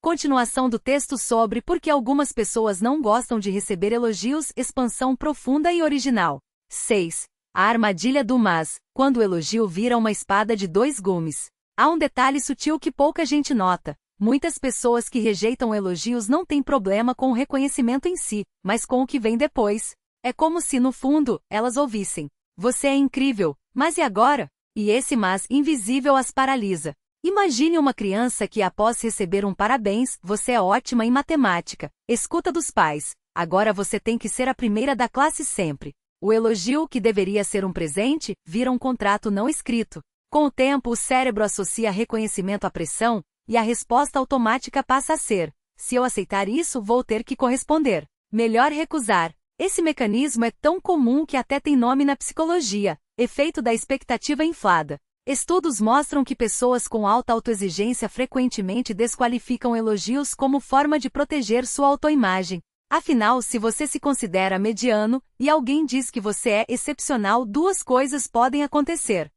Continuação do texto sobre por que algumas pessoas não gostam de receber elogios, expansão profunda e original. 6. A armadilha do mas, quando o elogio vira uma espada de dois gumes. Há um detalhe sutil que pouca gente nota. Muitas pessoas que rejeitam elogios não têm problema com o reconhecimento em si, mas com o que vem depois. É como se, no fundo, elas ouvissem: "Você é incrível, mas e agora?" E esse mas invisível as paralisa. Imagine uma criança que, após receber um parabéns, "Você é ótima em matemática", escuta dos pais: "Agora você tem que ser a primeira da classe sempre." O elogio, que deveria ser um presente, vira um contrato não escrito. Com o tempo, o cérebro associa reconhecimento à pressão, e a resposta automática passa a ser: "Se eu aceitar isso, vou ter que corresponder. Melhor recusar." Esse mecanismo é tão comum que até tem nome na psicologia: efeito da expectativa inflada. Estudos mostram que pessoas com alta autoexigência frequentemente desqualificam elogios como forma de proteger sua autoimagem. Afinal, se você se considera mediano, e alguém diz que você é excepcional, duas coisas podem acontecer.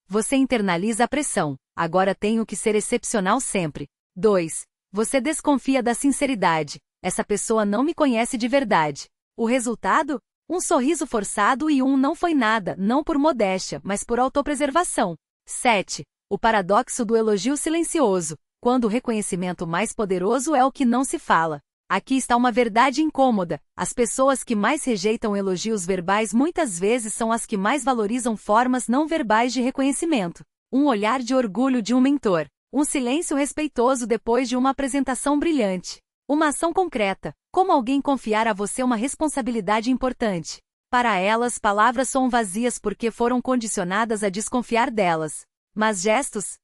Você internaliza a pressão: "Agora tenho que ser excepcional sempre." 2. Você desconfia da sinceridade: "Essa pessoa não me conhece de verdade." O resultado? Um sorriso forçado e não foi nada, não por modéstia, mas por autopreservação. 7. O paradoxo do elogio silencioso, quando o reconhecimento mais poderoso é o que não se fala. Aqui está uma verdade incômoda: as pessoas que mais rejeitam elogios verbais muitas vezes são as que mais valorizam formas não verbais de reconhecimento. Um olhar de orgulho de um mentor. Um silêncio respeitoso depois de uma apresentação brilhante. Uma ação concreta, como alguém confiar a você uma responsabilidade importante. Para elas, palavras são vazias porque foram condicionadas a desconfiar delas. Mas gestos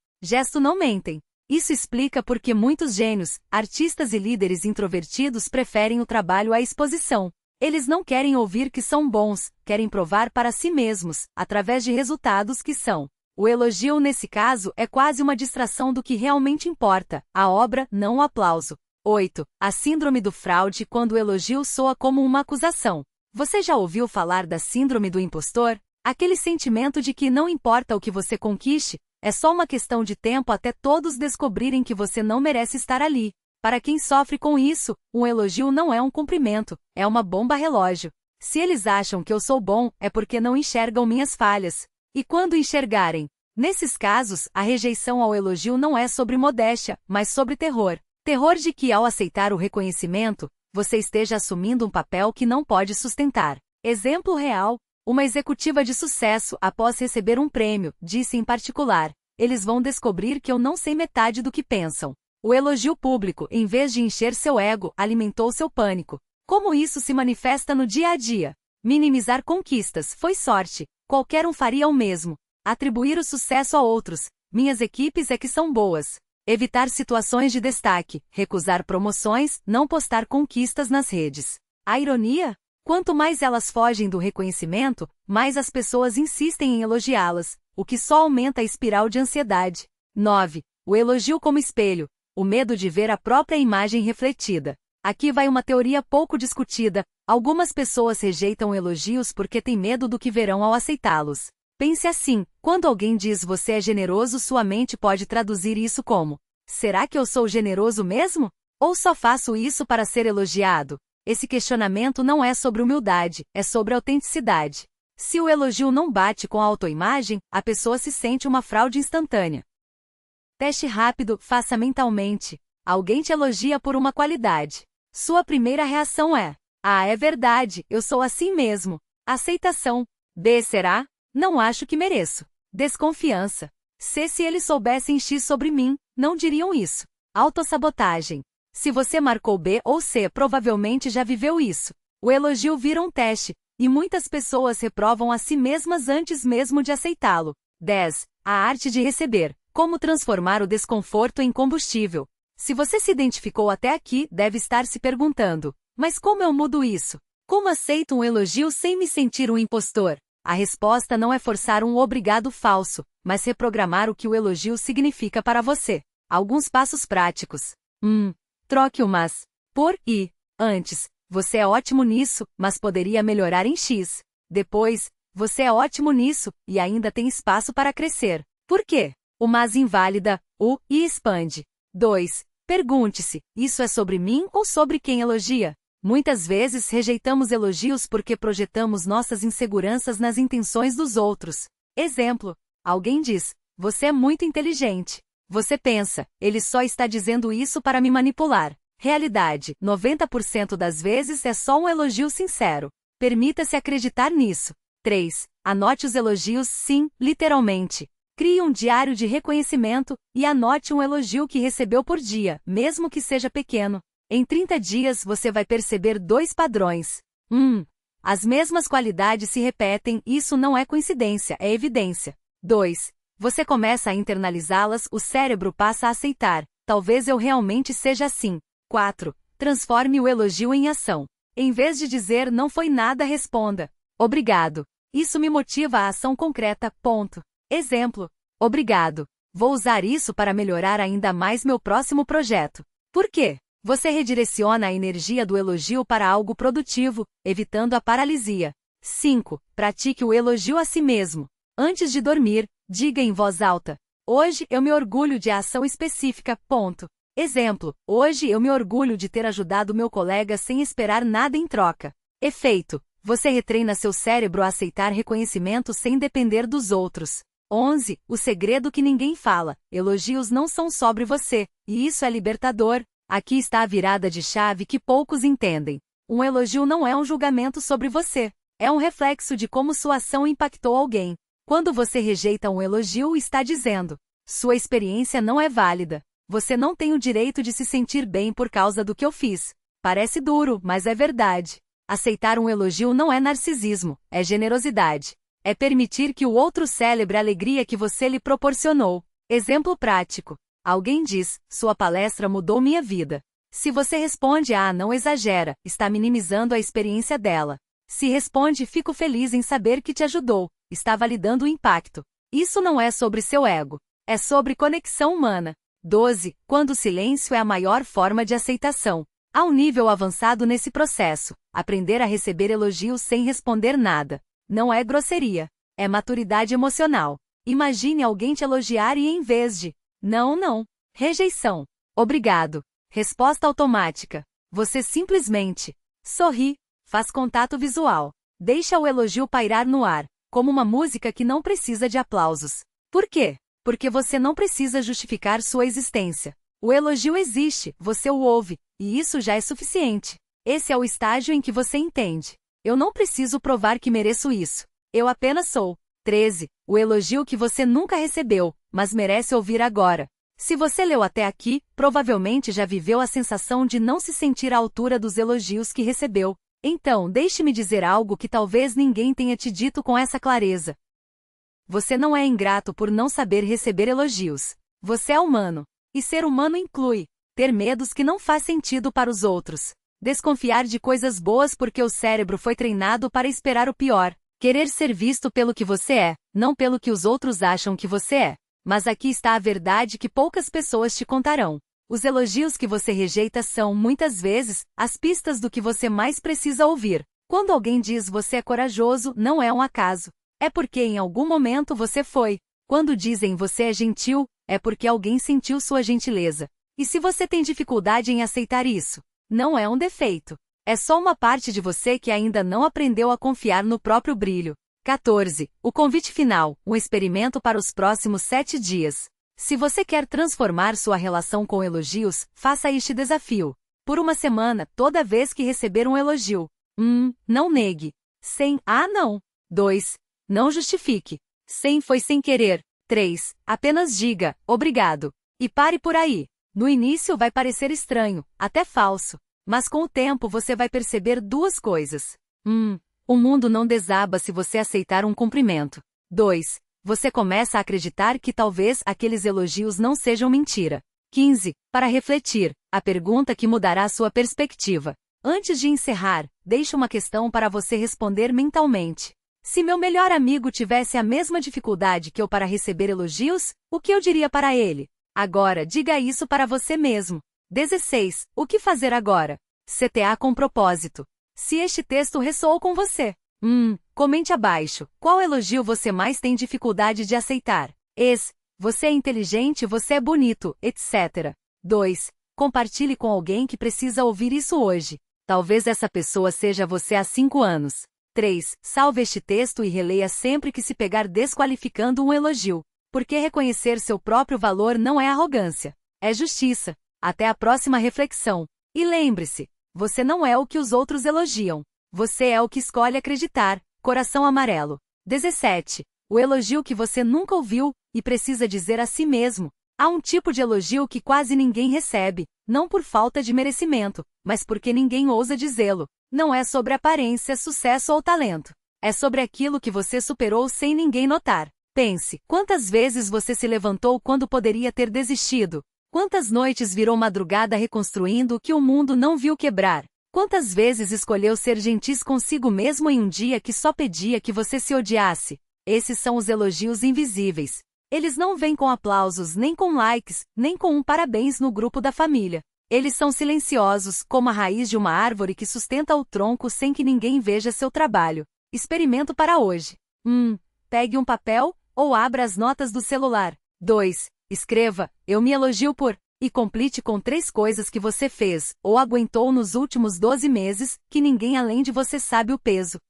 não mentem. Isso explica por que muitos gênios, artistas e líderes introvertidos preferem o trabalho à exposição. Eles não querem ouvir que são bons, querem provar para si mesmos, através de resultados, que são. O elogio, nesse caso, é quase uma distração do que realmente importa: a obra, não o aplauso. 8. A síndrome do fraude, quando o elogio soa como uma acusação. Você já ouviu falar da síndrome do impostor? Aquele sentimento de que não importa o que você conquiste, é só uma questão de tempo até todos descobrirem que você não merece estar ali. Para quem sofre com isso, um elogio não é um cumprimento, é uma bomba relógio. Se eles acham que eu sou bom, é porque não enxergam minhas falhas. E quando enxergarem? Nesses casos, a rejeição ao elogio não é sobre modéstia, mas sobre terror. Terror de que, ao aceitar o reconhecimento, você esteja assumindo um papel que não pode sustentar. Exemplo real: uma executiva de sucesso, após receber um prêmio, disse em particular: "Eles vão descobrir que eu não sei metade do que pensam." O elogio público, em vez de encher seu ego, alimentou seu pânico. Como isso se manifesta no dia a dia? Minimizar conquistas: "Foi sorte. Qualquer um faria o mesmo." Atribuir o sucesso a outros: "Minhas equipes é que são boas." Evitar situações de destaque: recusar promoções, não postar conquistas nas redes. A ironia? Quanto mais elas fogem do reconhecimento, mais as pessoas insistem em elogiá-las, o que só aumenta a espiral de ansiedade. 9. O elogio como espelho: o medo de ver a própria imagem refletida. Aqui vai uma teoria pouco discutida: algumas pessoas rejeitam elogios porque têm medo do que verão ao aceitá-los. Pense assim: quando alguém diz "você é generoso", sua mente pode traduzir isso como: "Será que eu sou generoso mesmo? Ou só faço isso para ser elogiado?" Esse questionamento não é sobre humildade, é sobre autenticidade. Se o elogio não bate com a autoimagem, a pessoa se sente uma fraude instantânea. Teste rápido: faça mentalmente. Alguém te elogia por uma qualidade. Sua primeira reação é: "Ah, é verdade, eu sou assim mesmo." Aceitação. B. Será? "Não acho que mereço." Desconfiança. C. Se eles soubessem X sobre mim, não diriam isso. Autossabotagem. Se você marcou B ou C, provavelmente já viveu isso. O elogio vira um teste, e muitas pessoas reprovam a si mesmas antes mesmo de aceitá-lo. 10. A arte de receber. Como transformar o desconforto em combustível. Se você se identificou até aqui, deve estar se perguntando: mas como eu mudo isso? Como aceito um elogio sem me sentir um impostor? A resposta não é forçar um obrigado falso, mas reprogramar o que o elogio significa para você. Alguns passos práticos. Troque o mas por e. Antes: "Você é ótimo nisso, mas poderia melhorar em X." Depois: "Você é ótimo nisso, e ainda tem espaço para crescer." Por quê? O mas invalida o e expande. 2. Pergunte-se, isso é sobre mim ou sobre quem elogia? Muitas vezes rejeitamos elogios porque projetamos nossas inseguranças nas intenções dos outros. Exemplo: alguém diz, você é muito inteligente. Você pensa, ele só está dizendo isso para me manipular. Realidade, 90% das vezes é só um elogio sincero. Permita-se acreditar nisso. 3. Anote os elogios, sim, literalmente. Crie um diário de reconhecimento e anote um elogio que recebeu por dia, mesmo que seja pequeno. Em 30 dias você vai perceber 2 padrões. 1. As mesmas qualidades se repetem, isso não é coincidência, é evidência. 2. Você começa a internalizá-las, o cérebro passa a aceitar. Talvez eu realmente seja assim. 4. Transforme o elogio em ação. Em vez de dizer não foi nada, responda: obrigado. Isso me motiva à ação concreta, ponto. Exemplo: obrigado. Vou usar isso para melhorar ainda mais meu próximo projeto. Por quê? Você redireciona a energia do elogio para algo produtivo, evitando a paralisia. 5. Pratique o elogio a si mesmo. Antes de dormir, diga em voz alta: hoje eu me orgulho de ação específica, ponto. Exemplo: hoje eu me orgulho de ter ajudado meu colega sem esperar nada em troca. Efeito: você retreina seu cérebro a aceitar reconhecimento sem depender dos outros. 11. O segredo que ninguém fala: elogios não são sobre você, e isso é libertador. Aqui está a virada de chave que poucos entendem. Um elogio não é um julgamento sobre você. É um reflexo de como sua ação impactou alguém. Quando você rejeita um elogio, está dizendo: sua experiência não é válida. Você não tem o direito de se sentir bem por causa do que eu fiz. Parece duro, mas é verdade. Aceitar um elogio não é narcisismo, é generosidade. É permitir que o outro celebre a alegria que você lhe proporcionou. Exemplo prático. Alguém diz, sua palestra mudou minha vida. Se você responde, não exagera, está minimizando a experiência dela. Se responde, fico feliz em saber que te ajudou, está validando o impacto. Isso não é sobre seu ego. É sobre conexão humana. 12. Quando o silêncio é a maior forma de aceitação. Há um nível avançado nesse processo. Aprender a receber elogios sem responder nada. Não é grosseria. É maturidade emocional. Imagine alguém te elogiar e em vez de não. Rejeição. Obrigado. Resposta automática. Você simplesmente sorri, faz contato visual. Deixa o elogio pairar no ar, como uma música que não precisa de aplausos. Por quê? Porque você não precisa justificar sua existência. O elogio existe, você o ouve, e isso já é suficiente. Esse é o estágio em que você entende: eu não preciso provar que mereço isso. Eu apenas sou. 13. O elogio que você nunca recebeu, mas merece ouvir agora. Se você leu até aqui, provavelmente já viveu a sensação de não se sentir à altura dos elogios que recebeu. Então, deixe-me dizer algo que talvez ninguém tenha te dito com essa clareza. Você não é ingrato por não saber receber elogios. Você é humano. E ser humano inclui ter medos que não faz sentido para os outros, desconfiar de coisas boas porque o cérebro foi treinado para esperar o pior, querer ser visto pelo que você é, não pelo que os outros acham que você é. Mas aqui está a verdade que poucas pessoas te contarão. Os elogios que você rejeita são, muitas vezes, as pistas do que você mais precisa ouvir. Quando alguém diz você é corajoso, não é um acaso. É porque em algum momento você foi. Quando dizem você é gentil, é porque alguém sentiu sua gentileza. E se você tem dificuldade em aceitar isso, não é um defeito. É só uma parte de você que ainda não aprendeu a confiar no próprio brilho. 14. O convite final, um experimento para os próximos 7 dias. Se você quer transformar sua relação com elogios, faça este desafio. Por uma semana, toda vez que receber um elogio. 1. Não negue. Sem não. 2. Não justifique. Sem foi sem querer. 3. Apenas diga, obrigado. E pare por aí. No início vai parecer estranho, até falso. Mas com o tempo você vai perceber 2 coisas. 1. O mundo não desaba se você aceitar um cumprimento. 2. Você começa a acreditar que talvez aqueles elogios não sejam mentira. 15. Para refletir, a pergunta que mudará sua perspectiva. Antes de encerrar, deixo uma questão para você responder mentalmente. Se meu melhor amigo tivesse a mesma dificuldade que eu para receber elogios, o que eu diria para ele? Agora diga isso para você mesmo. 16. O que fazer agora? CTA com propósito. Se este texto ressoou com você, comente abaixo. Qual elogio você mais tem dificuldade de aceitar? Você é inteligente, você é bonito, etc. 2. Compartilhe com alguém que precisa ouvir isso hoje. Talvez essa pessoa seja você há 5 anos. 3. Salve este texto e releia sempre que se pegar desqualificando um elogio. Porque reconhecer seu próprio valor não é arrogância. É justiça. Até a próxima reflexão. E lembre-se, você não é o que os outros elogiam. Você é o que escolhe acreditar. Coração amarelo. 17. O elogio que você nunca ouviu e precisa dizer a si mesmo. Há um tipo de elogio que quase ninguém recebe, não por falta de merecimento, mas porque ninguém ousa dizê-lo. Não é sobre aparência, sucesso ou talento. É sobre aquilo que você superou sem ninguém notar. Pense, quantas vezes você se levantou quando poderia ter desistido? Quantas noites virou madrugada reconstruindo o que o mundo não viu quebrar? Quantas vezes escolheu ser gentis consigo mesmo em um dia que só pedia que você se odiasse? Esses são os elogios invisíveis. Eles não vêm com aplausos, nem com likes, nem com um parabéns no grupo da família. Eles são silenciosos, como a raiz de uma árvore que sustenta o tronco sem que ninguém veja seu trabalho. Experimento para hoje. 1. Pegue um papel, ou abra as notas do celular. 2. Escreva, eu me elogio por... E complete com 3 coisas que você fez, ou aguentou nos últimos 12 meses, que ninguém além de você sabe o peso.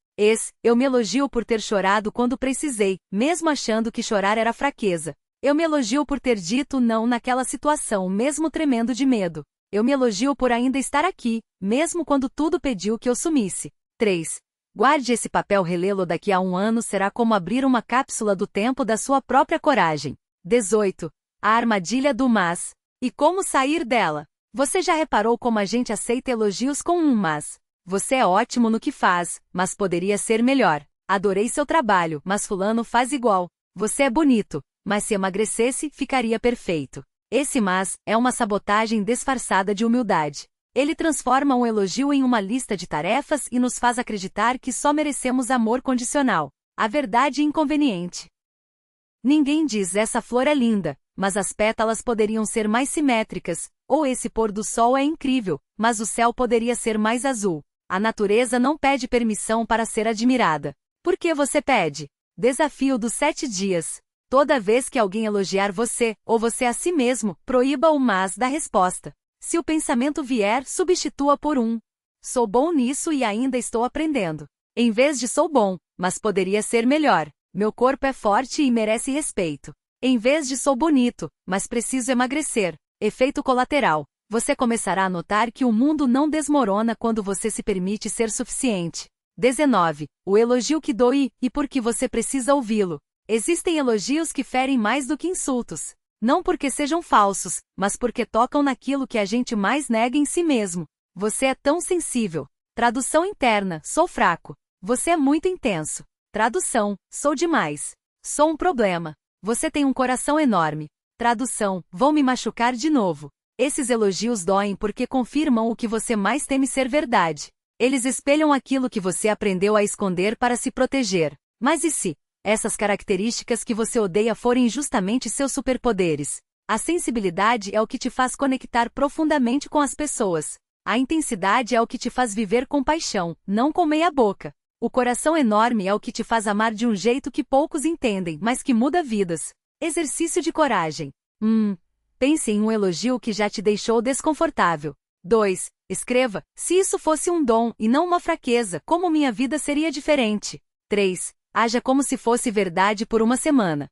Eu me elogio por ter chorado quando precisei, mesmo achando que chorar era fraqueza. Eu me elogio por ter dito não naquela situação, mesmo tremendo de medo. Eu me elogio por ainda estar aqui, mesmo quando tudo pediu que eu sumisse. 3. Guarde esse papel, relê-lo daqui a 1 ano será como abrir uma cápsula do tempo da sua própria coragem. 18. A armadilha do mas. E como sair dela? Você já reparou como a gente aceita elogios com um mas? Você é ótimo no que faz, mas poderia ser melhor. Adorei seu trabalho, mas fulano faz igual. Você é bonito, mas se emagrecesse, ficaria perfeito. Esse mas é uma sabotagem disfarçada de humildade. Ele transforma um elogio em uma lista de tarefas e nos faz acreditar que só merecemos amor condicional. A verdade inconveniente. Ninguém diz essa flor é linda, mas as pétalas poderiam ser mais simétricas, ou esse pôr do sol é incrível, mas o céu poderia ser mais azul. A natureza não pede permissão para ser admirada. Por que você pede? Desafio dos 7 dias. Toda vez que alguém elogiar você, ou você a si mesmo, proíba o mas da resposta. Se o pensamento vier, substitua por um. Sou bom nisso e ainda estou aprendendo. Em vez de sou bom, mas poderia ser melhor. Meu corpo é forte e merece respeito. Em vez de sou bonito, mas preciso emagrecer. Efeito colateral. Você começará a notar que o mundo não desmorona quando você se permite ser suficiente. 19. O elogio que dói, e por que você precisa ouvi-lo. Existem elogios que ferem mais do que insultos. Não porque sejam falsos, mas porque tocam naquilo que a gente mais nega em si mesmo. Você é tão sensível. Tradução interna, sou fraco. Você é muito intenso. Tradução, sou demais. Sou um problema. Você tem um coração enorme. Tradução, vou me machucar de novo. Esses elogios doem porque confirmam o que você mais teme ser verdade. Eles espelham aquilo que você aprendeu a esconder para se proteger. Mas e se essas características que você odeia forem justamente seus superpoderes? A sensibilidade é o que te faz conectar profundamente com as pessoas. A intensidade é o que te faz viver com paixão, não com meia boca. O coração enorme é o que te faz amar de um jeito que poucos entendem, mas que muda vidas. Exercício de coragem. Pense em um elogio que já te deixou desconfortável. 2. Escreva, se isso fosse um dom e não uma fraqueza, como minha vida seria diferente. 3. Haja como se fosse verdade por uma semana.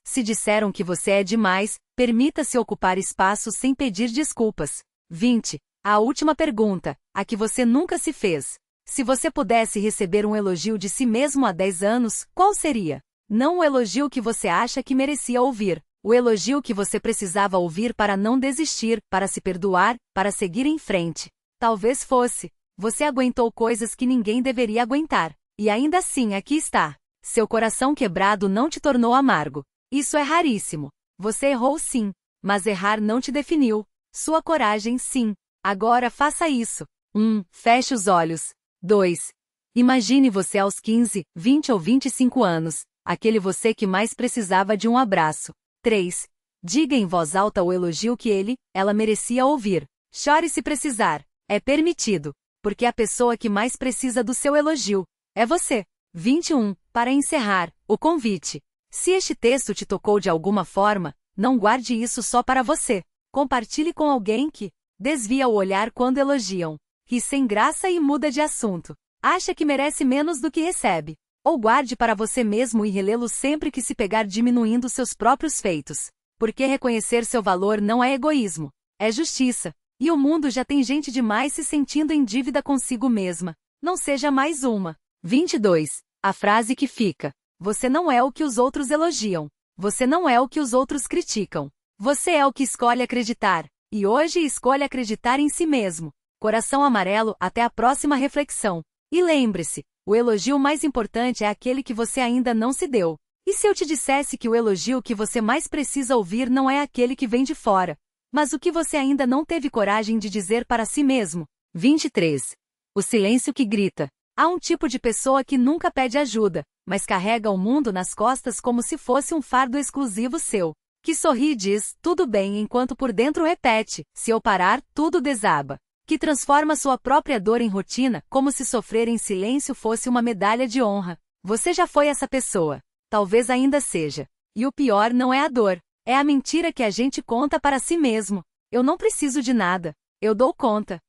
Se disseram que você é demais, permita-se ocupar espaço sem pedir desculpas. 20. A última pergunta, a que você nunca se fez. Se você pudesse receber um elogio de si mesmo há 10 anos, qual seria? Não o elogio que você acha que merecia ouvir. O elogio que você precisava ouvir para não desistir, para se perdoar, para seguir em frente. Talvez fosse: você aguentou coisas que ninguém deveria aguentar. E ainda assim aqui está. Seu coração quebrado não te tornou amargo. Isso é raríssimo. Você errou sim. Mas errar não te definiu. Sua coragem sim. Agora faça isso. 1. Feche os olhos. 2. Imagine você aos 15, 20 ou 25 anos. Aquele você que mais precisava de um abraço. 3. Diga em voz alta o elogio que ela merecia ouvir. Chore se precisar. É permitido. Porque a pessoa que mais precisa do seu elogio é você. 21. Para encerrar, o convite. Se este texto te tocou de alguma forma, não guarde isso só para você. Compartilhe com alguém que Desvia o olhar quando elogiam. Ri sem graça e muda de assunto. Acha que merece menos do que recebe. Ou guarde para você mesmo e relê-lo sempre que se pegar diminuindo seus próprios feitos. Porque reconhecer seu valor não é egoísmo, é justiça. E o mundo já tem gente demais se sentindo em dívida consigo mesma. Não seja mais uma. 22. A frase que fica. Você não é o que os outros elogiam. Você não é o que os outros criticam. Você é o que escolhe acreditar. E hoje escolhe acreditar em si mesmo. Coração amarelo, até a próxima reflexão. E lembre-se, o elogio mais importante é aquele que você ainda não se deu. E se eu te dissesse que o elogio que você mais precisa ouvir não é aquele que vem de fora, mas o que você ainda não teve coragem de dizer para si mesmo? 23. O silêncio que grita. Há um tipo de pessoa que nunca pede ajuda, mas carrega o mundo nas costas como se fosse um fardo exclusivo seu. Que sorri e diz, tudo bem, enquanto por dentro repete, se eu parar, tudo desaba. Que transforma sua própria dor em rotina, como se sofrer em silêncio fosse uma medalha de honra. Você já foi essa pessoa. Talvez ainda seja. E o pior não é a dor, é a mentira que a gente conta para si mesmo. Eu não preciso de nada. Eu dou conta.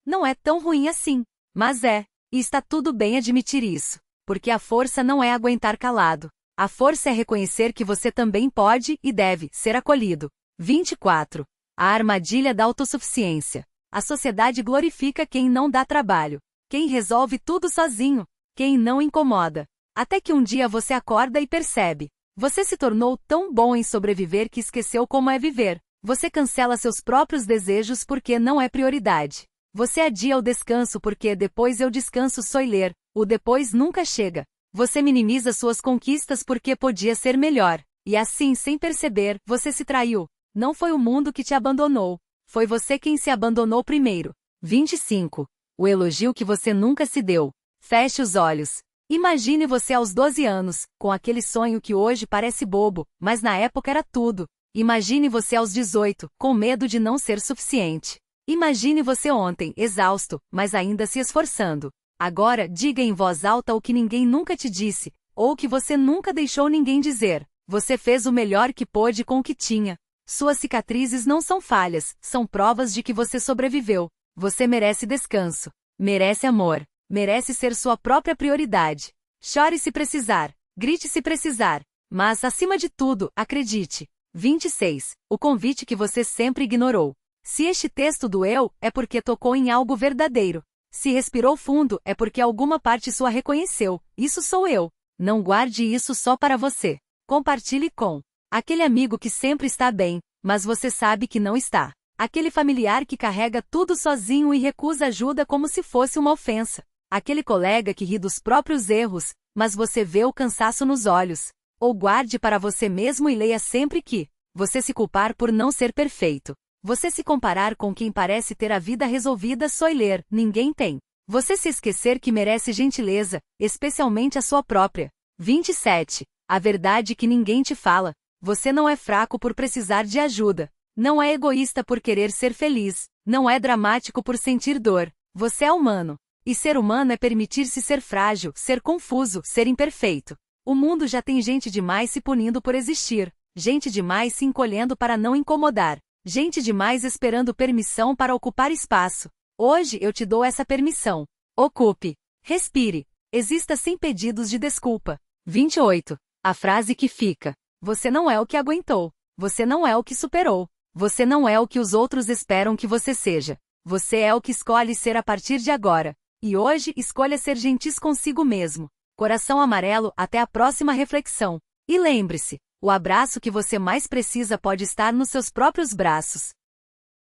Não é tão ruim assim. Mas é. E está tudo bem admitir isso. Porque a força não é aguentar calado. A força é reconhecer que você também pode e deve ser acolhido. 24. A armadilha da autossuficiência. A sociedade glorifica quem não dá trabalho. Quem resolve tudo sozinho. Quem não incomoda. Até que um dia você acorda e percebe. Você se tornou tão bom em sobreviver que esqueceu como é viver. Você cancela seus próprios desejos porque não é prioridade. Você adia o descanso porque depois eu descanso só ler. O depois nunca chega. Você minimiza suas conquistas porque podia ser melhor. E assim, sem perceber, você se traiu. Não foi o mundo que te abandonou. Foi você quem se abandonou primeiro. 25. O elogio que você nunca se deu. Feche os olhos. Imagine você aos 12 anos, com aquele sonho que hoje parece bobo, mas na época era tudo. Imagine você aos 18, com medo de não ser suficiente. Imagine você ontem, exausto, mas ainda se esforçando. Agora, diga em voz alta o que ninguém nunca te disse, ou o que você nunca deixou ninguém dizer. Você fez o melhor que pôde com o que tinha. Suas cicatrizes não são falhas, são provas de que você sobreviveu. Você merece descanso. Merece amor. Merece ser sua própria prioridade. Chore se precisar. Grite se precisar. Mas, acima de tudo, acredite. 26. O convite que você sempre ignorou. Se este texto doeu, é porque tocou em algo verdadeiro. Se respirou fundo, é porque alguma parte sua reconheceu. Isso sou eu. Não guarde isso só para você. Compartilhe com aquele amigo que sempre está bem, mas você sabe que não está. Aquele familiar que carrega tudo sozinho e recusa ajuda como se fosse uma ofensa. Aquele colega que ri dos próprios erros, mas você vê o cansaço nos olhos. Ou guarde para você mesmo e leia sempre que você se culpar por não ser perfeito. Você se comparar com quem parece ter a vida resolvida só ler, ninguém tem. Você se esquecer que merece gentileza, especialmente a sua própria. 27. A verdade que ninguém te fala. Você não é fraco por precisar de ajuda. Não é egoísta por querer ser feliz. Não é dramático por sentir dor. Você é humano. E ser humano é permitir-se ser frágil, ser confuso, ser imperfeito. O mundo já tem gente demais se punindo por existir. Gente demais se encolhendo para não incomodar. Gente demais esperando permissão para ocupar espaço. Hoje eu te dou essa permissão. Ocupe. Respire. Exista sem pedidos de desculpa. 28. A frase que fica. Você não é o que aguentou. Você não é o que superou. Você não é o que os outros esperam que você seja. Você é o que escolhe ser a partir de agora. E hoje escolha ser gentil consigo mesmo. Coração amarelo, até a próxima reflexão. E lembre-se, o abraço que você mais precisa pode estar nos seus próprios braços.